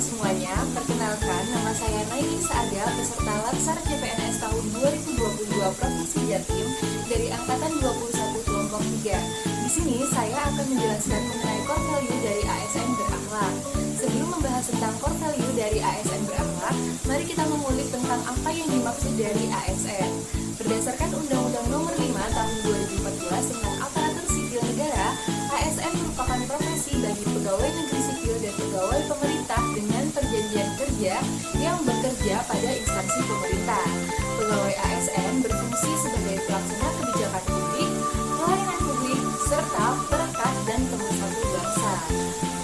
semuanya, perkenalkan nama saya Naini Saada, peserta Laksar CPNS tahun 2022 Provinsi Jatim dari Angkatan 21 Kelompok 3. Di sini saya akan menjelaskan mengenai core value dari ASN berakhlak. Sebelum membahas tentang core value dari ASN berakhlak, mari kita mengulik tentang apa yang dimaksud dari ASN. Berdasarkan Undang-Undang Nomor 5 Tahun 2014 tentang Aparatur Sipil Negara, ASN merupakan profesi bagi pegawai negeri sipil dan pegawai pemerintah dengan perjanjian kerja yang bekerja pada instansi pemerintah. Pegawai ASN berfungsi sebagai pelaksana kebijakan publik, pelayanan publik, serta perekat dan pemersatu bangsa.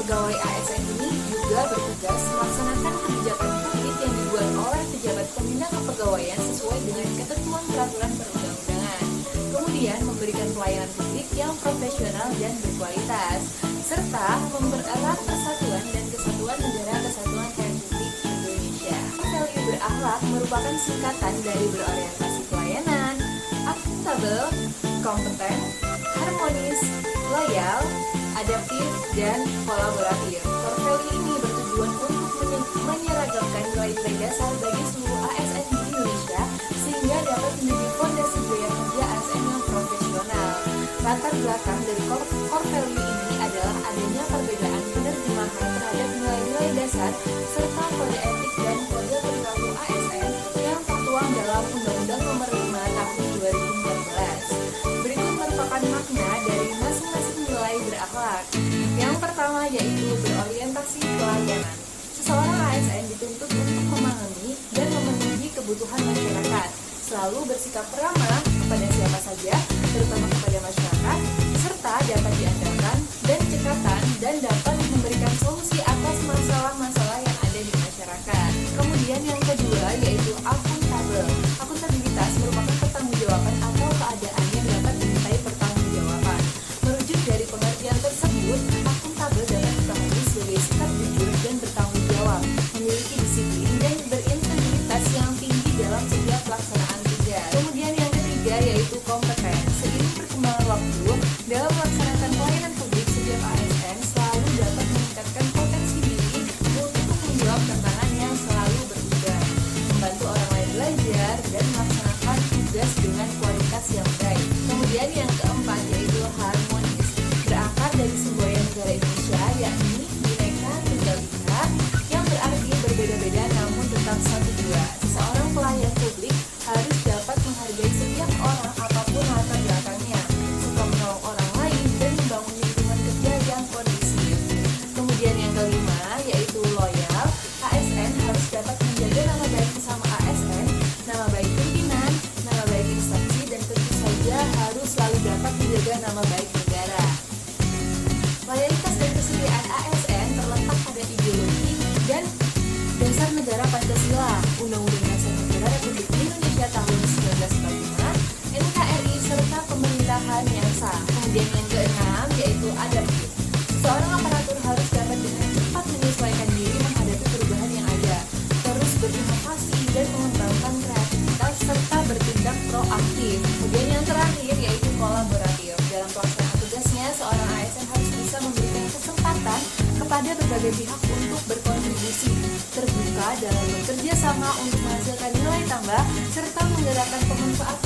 Pegawai ASN ini juga bertugas melaksanakan kebijakan publik yang dibuat oleh pejabat pembina kepegawaian sesuai dengan ketentuan peraturan perundang-undangan. Kemudian memberikan pelayanan publik yang profesional dan berkualitas, serta mempererat persatuan dan kesatuan negara kesatuan Republik Indonesia. Value berakhlak merupakan singkatan dari berorientasi pelayanan, akuntabel, kompeten, harmonis, loyal, adaptif, dan kolaboratif. Core value ini bertujuan untuk menyeragamkan nilai-nilai dasar bagi seluruh ASN di Indonesia sehingga dapat menjadi fondasi budaya kerja ASN yang profesional. Latar belakang dari core value ini adalah adanya perbedaan penerjemahan terhadap nilai-nilai dasar serta kode etik dan kode perilaku ASN yang tertuang dalam Undang-Undang Nomor 5 Tahun 2014. Berikut merupakan makna dari masing-masing nilai berakhlak. Yang pertama yaitu berorientasi pelayanan. Seseorang ASN dituntut untuk memahami dan memenuhi kebutuhan masyarakat, selalu bersikap ramah kepada siapa saja, terutama kepada masyarakat, serta dapat diandalkan dan cekatan dan dapat memberikan solusi atas masalah-masalah yang ada di masyarakat. Kemudian yang kedua yaitu akuntabel. Akuntabilitas merupakan pertanggungjawaban atau keadaan yang dapat dimintai pertanggungjawaban. Merujuk dari pengertian tersebut, akuntabel dapat dipahami sebagai sikap jujur dan bertanggung jawab, memiliki disiplin dan berintegritas yang tinggi dalam setiap pelaksanaan tugas. Kemudian yang ketiga yaitu kompeten. Seiring perkembangan waktu, dalam melaksanakan pelayanan publik, setiap ASN selalu dapat meningkatkan potensi diri untuk menjawab tantangan yang selalu berubah, membantu orang lain belajar dan melaksanakan tugas dengan kualitas yang baik. Kemudian yang keempat yaitu harmonis. Berakar dari semboyan negara Indonesia, yakni Bhinneka Tunggal Ika, yang berarti berbeda-beda namun tetap satu jua. Seorang pelayan publik harus dapat menghargai setiap orang apapun latar belakangnya, suka menolong orang lain dan membangun lingkungan kerja yang kondusif. Kemudian yang kelima yaitu loyal. ASN harus dapat menjaga nama baik sesama ASN, nama baik pimpinan, nama baik instansi, dan tentu saja harus selalu dapat menjaga nama baik negara. Loyalitas dan kesetiaan ASN terletak pada ideologi dan dasar negara Pancasila, Undang-Undang Dasar Negara Republik Indonesia tahun 1945, NKRI, serta pemerintahan yang sah. Kemudian yang keenam yaitu adaptif. Seorang aparatur harus dapat dengan cepat menyesuaikan diri menghadapi perubahan yang ada, terus berinovasi dan mengembangkan kreativitas serta bertindak proaktif. Kemudian yang terakhir yaitu kolaboratif. Dalam pelaksanaan tugasnya, seorang ASN harus bisa memberikan kesempatan kepada berbagai pihak untuk berkontribusi, terbuka dalam bekerja sama untuk menghasilkan nilai tambah serta menggerakkan pemanfaatan